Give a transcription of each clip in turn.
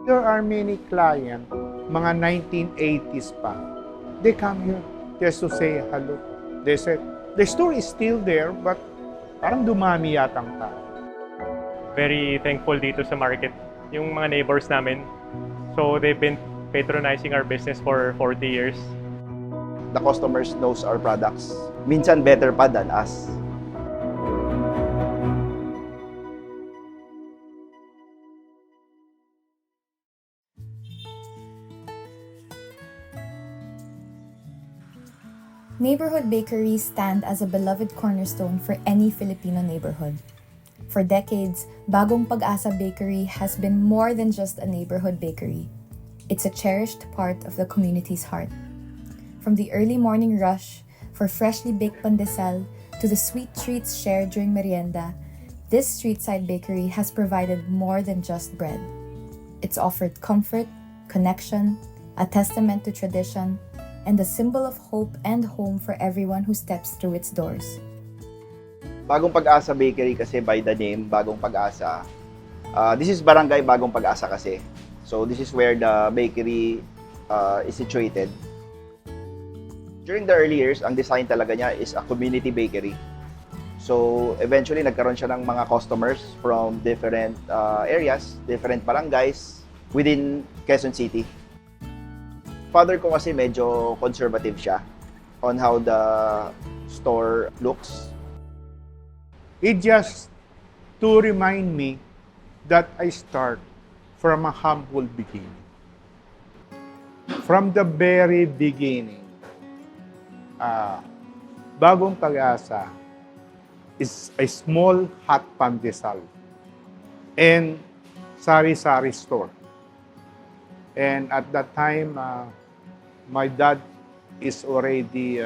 There are many clients, mga 1980s pa. They come here just to say hello. They said, the store is still there, but parang dumami yatang tao. Very thankful dito sa market, yung mga neighbors namin. So they've been patronizing our business for 40 years. The customers knows our products. Minsan better pa than us. Neighborhood bakeries stand as a beloved cornerstone for any Filipino neighborhood. For decades, Bagong Pag-asa Bakery has been more than just a neighborhood bakery. It's a cherished part of the community's heart. From the early morning rush for freshly baked pandesal to the sweet treats shared during merienda, this street-side bakery has provided more than just bread. It's offered comfort, connection, a testament to tradition, and a symbol of hope and home for everyone who steps through its doors. Bagong Pag-asa Bakery kasi by the name, Bagong Pag-asa. This is Barangay Bagong Pag-asa kasi. So this is where the bakery is situated. During the early years, ang design talaga niya is a community bakery. So eventually, nagkaroon siya ng mga customers from different areas, different barangays within Quezon City. Father ko kasi medyo conservative siya on how the store looks. It just to remind me that I start from a humble beginning. From the very beginning, Bagong Pag-asa is a small hot pandesal and sari-sari store. And at that time, my dad is already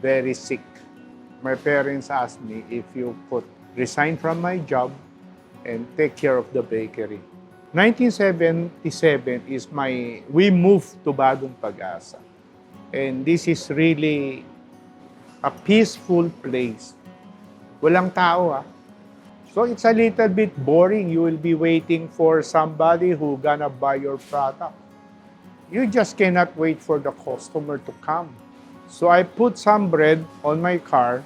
very sick. My parents asked me if you could resign from my job and take care of the bakery. 1977 is we moved to Bagong Pag-asa. And this is really a peaceful place. Walang tao, So it's a little bit boring. You will be waiting for somebody who gonna buy your product. You just cannot wait for the customer to come. So I put some bread on my car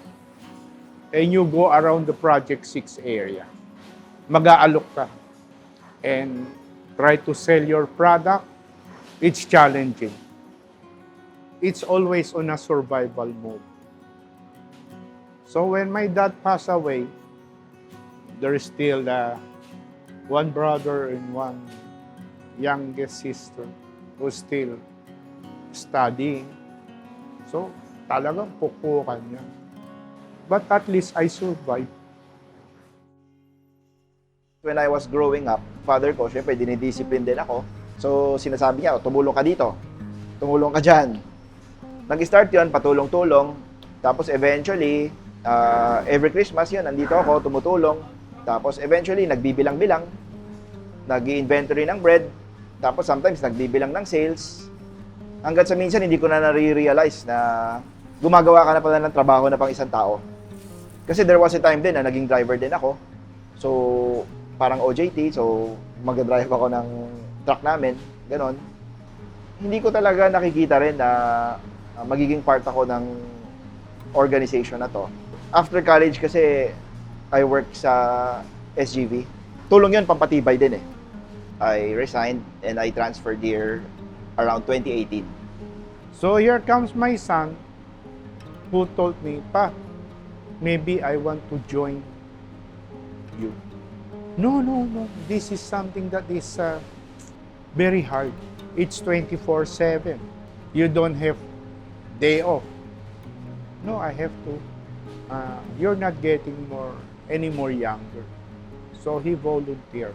and you go around the Project 6 area. Mag-aalok ka and try to sell your product. It's challenging. It's always on a survival mode. So when my dad passed away, there is still one brother and one youngest sister who's still studying. So, talagang pupukan niya. But at least I survived. When I was growing up, father ko, syempre, dinidiscipline din ako. So, sinasabi niya, tumulong ka dito. Tumulong ka dyan. Nag-start yun, patulong-tulong. Tapos eventually, every Christmas yun, nandito ako, tumutulong. Tapos eventually, nagbibilang-bilang. Nag-i-inventory ng bread. Tapos sometimes, nagbibilang ng sales. Hanggang sa minsan, hindi ko na nare-realize na gumagawa ka na pala ng trabaho na pang isang tao. Kasi there was a time din na naging driver din ako. So, parang OJT. So, mag-drive ako ng truck namin. Ganon. Hindi ko talaga nakikita rin na magiging part ako ng organization na to. After college kasi, I work sa SGV. Tulong yun, pampatibay din eh. I resigned and I transferred here around 2018. So here comes my son who told me, Pa, maybe I want to join you. No. This is something that is very hard. It's 24/7. You don't have day off. No, I have to. You're not getting any more younger. So he volunteered.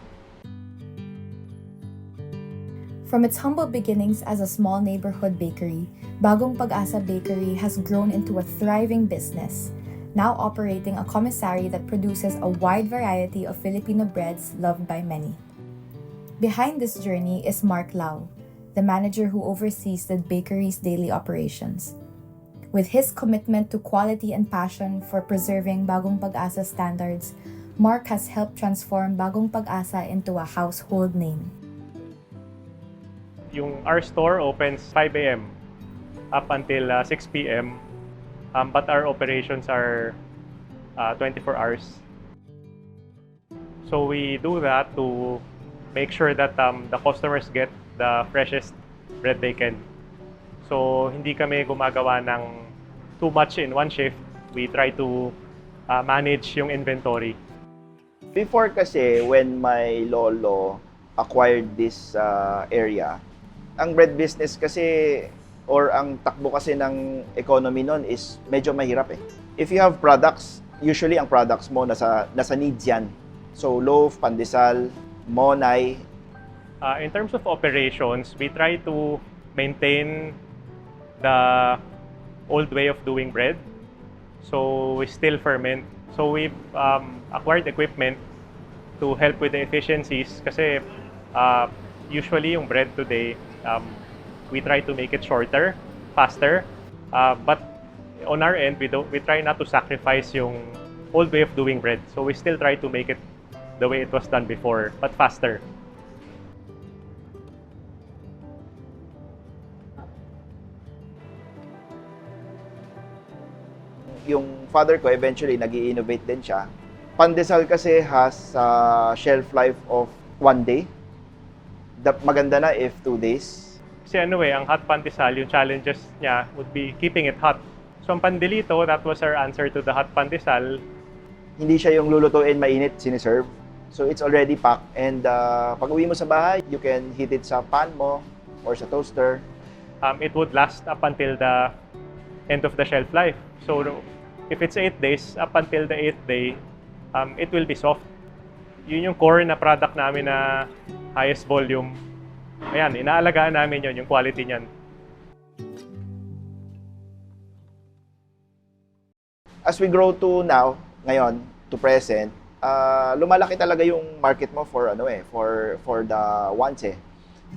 From its humble beginnings as a small neighborhood bakery, Bagong Pag-asa Bakery has grown into a thriving business, now operating a commissary that produces a wide variety of Filipino breads loved by many. Behind this journey is Mark Lau, the manager who oversees the bakery's daily operations. With his commitment to quality and passion for preserving Bagong Pag-asa standards, Mark has helped transform Bagong Pag-asa into a household name. Our store opens 5 a.m. up until 6 p.m. But our operations are 24 hours. So we do that to make sure that the customers get the freshest bread they can. So hindi kami gumagawa ng too much in one shift. We try to manage yung inventory. Before kasi, when my lolo acquired this area, ang bread business kasi, or ang takbo kasi ng economy nun is medyo mahirap eh. If you have products, usually ang products mo nasa needs yan. So loaf, pandesal, monay. In terms of operations, we try to maintain the old way of doing bread. So we still ferment. So we've acquired equipment to help with the efficiencies kasi usually yung bread today, we try to make it shorter, faster. But on our end, we try not to sacrifice yung old way of doing bread. So we still try to make it the way it was done before, but faster. Yung father ko, eventually, nag-i-innovate din siya. Pandesal kasi has a shelf life of 1 day. Maganda na if 2 days. Kasi ang hot pandesal, yung challenges niya would be keeping it hot. So ang pandelito, that was our answer to the hot pandesal. Hindi siya yung lulutuin mainit, siniserve. So it's already packed. And pag uwi mo sa bahay, you can heat it sa pan mo or sa toaster. It would last up until the end of the shelf life. So if it's 8 days, up until the 8th day, it will be soft. Yun yung core na product namin na highest volume. Ayan, inaalagaan namin yun, yung quality niyan. As we grow to now, ngayon, to present, lumalaki talaga yung market mo for the wants eh.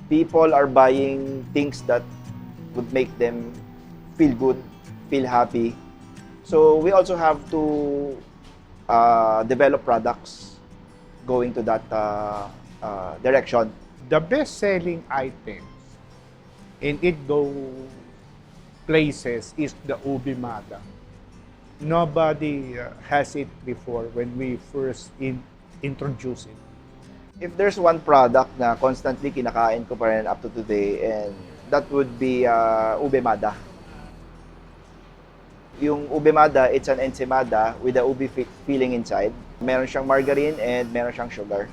People are buying things that would make them feel good, feel happy. So we also have to develop products going to that direction. The best-selling items in Itgo places is the ubi mada. Nobody has it before when we first introduce it. If there's one product na constantly kinakain ko pa rin up to today, and that would be ube mada. Yung ube mada, it's an ensaymada with the ubi filling inside. Meron siyang margarine and meron siyang sugar.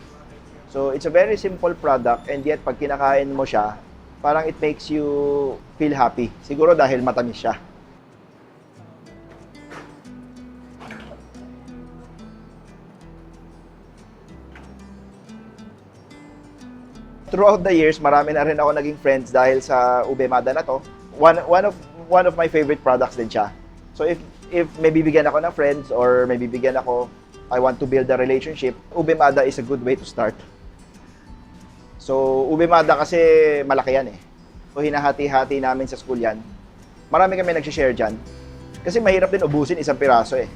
So it's a very simple product, and yet pag kinakain mo siya, parang it makes you feel happy. Siguro dahil matamis siya. Throughout the years, marami na rin ako naging friends dahil sa ube mada na to. One of my favorite products din siya. So if may bibigyan ako ng friends or may bibigyan ako, I want to build a relationship, ube mada is a good way to start. So ube mada kasi malaki yan eh. So hinahati-hati namin sa school yan. Marami kami nag-share dyan. Kasi mahirap din ubusin isang piraso eh.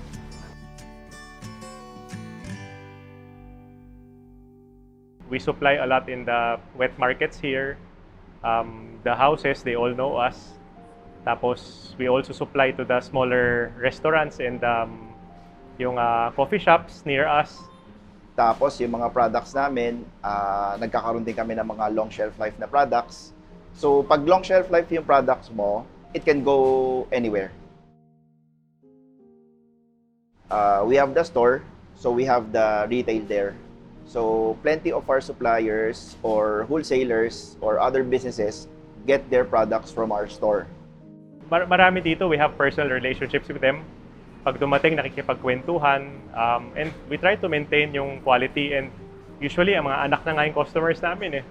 We supply a lot in the wet markets here. The houses, they all know us. Tapos, we also supply to the smaller restaurants and yung coffee shops near us. Tapos, yung mga products namin, nagkakaroon din kami ng mga long shelf life na products. So, pag long shelf life yung products mo, it can go anywhere. We have the store, so we have the retail there. So, plenty of our suppliers or wholesalers or other businesses get their products from our store. Marami dito, we have personal relationships with them. Pag dumating, nakikipagkwentuhan. And we try to maintain yung quality. And usually, ang mga anak na nga yung customers namin eh.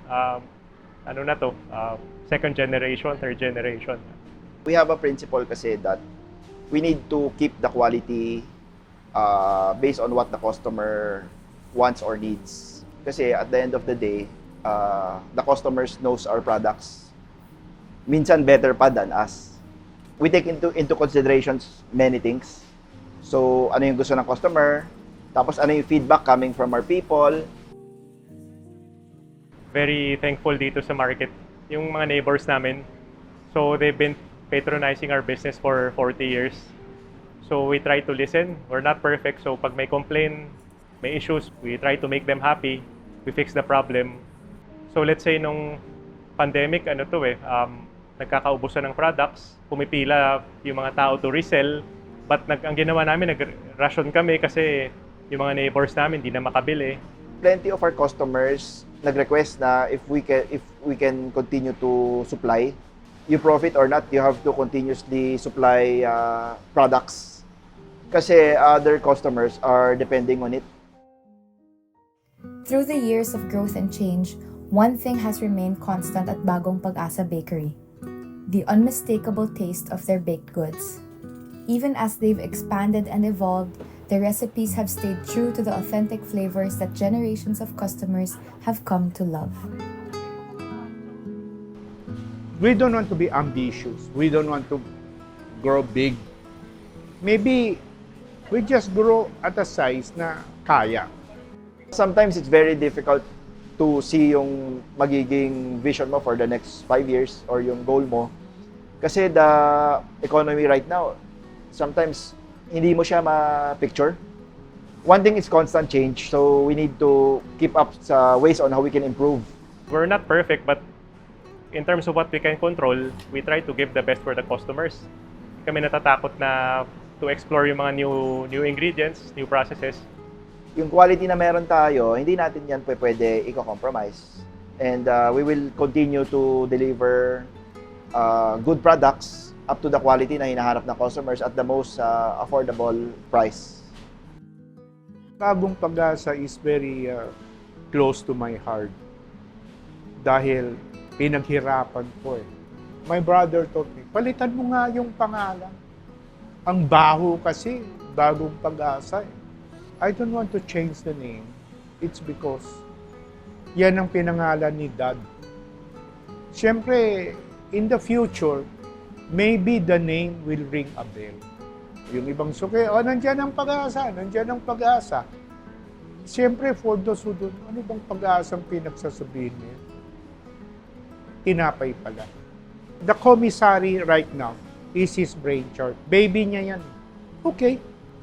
Second generation, third generation. We have a principle kasi that we need to keep the quality based on what the customer wants or needs. Kasi at the end of the day, the customers knows our products. Minsan better pa than us. We take into considerations many things. So, ano yung gusto ng customer, tapos ano yung feedback coming from our people. Very thankful dito sa market. yung mga neighbors namin. So they've been patronizing our business for 40 years. So we try to listen. We're not perfect. So pag may complaint, may issues, we try to make them happy. We fix the problem. So let's say nung pandemic, nagkakaubusan ng products, pumipila yung mga tao to resell. But ang ginawa namin, nag-ration kami kasi yung mga neighbors namin hindi na makabili. Plenty of our customers nag-request na if we can continue to supply, you profit or not, you have to continuously supply products kasi other customers are depending on it. Through the years of growth and change, one thing has remained constant at Bagong Pag-asa Bakery: the unmistakable taste of their baked goods. Even as they've expanded and evolved, the recipes have stayed true to the authentic flavors that generations of customers have come to love. We don't want to be ambitious. We don't want to grow big. Maybe we just grow at a size na kaya. Sometimes it's very difficult to see yung magiging vision mo for the next 5 years or yung goal mo. Kasi the economy right now, sometimes hindi mo siya ma-picture. One thing is constant change, so we need to keep up sa ways on how we can improve. We're not perfect, but in terms of what we can control, we try to give the best for the customers. Kami natatakot na to explore yung mga new ingredients, new processes. Yung quality na meron tayo, hindi natin yan pwede i-compromise. And we will continue to deliver good products up to the quality na hinahanap ng customers at the most affordable price. Bagong Pag-asa is very close to my heart dahil pinaghirapan ko eh. My brother told me, palitan mo nga yung pangalan. Ang baho kasi, Bagong Pag-asa eh. I don't want to change the name. It's because yan ang pinangalan ni Dad. Siyempre, in the future, maybe the name will ring a bell. Yung ibang suki, nandyan ang pag-asa, nandyan ang pag-asa. Siyempre, for those who don't, ano bang pag-asang pinagsasabihin niya? Tinapay pala. The commissary right now is his brainchild. Baby niya yan. Okay,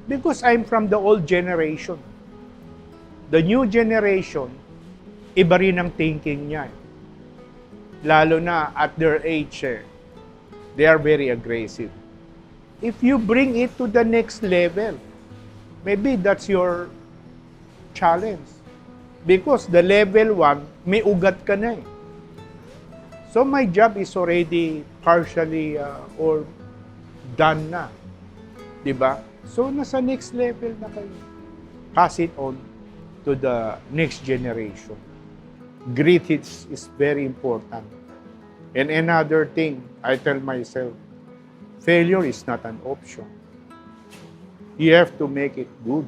because I'm from the old generation. The new generation, iba rin ang thinking niya. Lalo na at their age, they are very aggressive. If you bring it to the next level, maybe that's your challenge. Because the level 1, may ugat ka na eh. So my job is already partially or done na. Diba? So nasa next level na kayo. Pass it on to the next generation. Grit is very important. And another thing, I tell myself, failure is not an option. You have to make it good.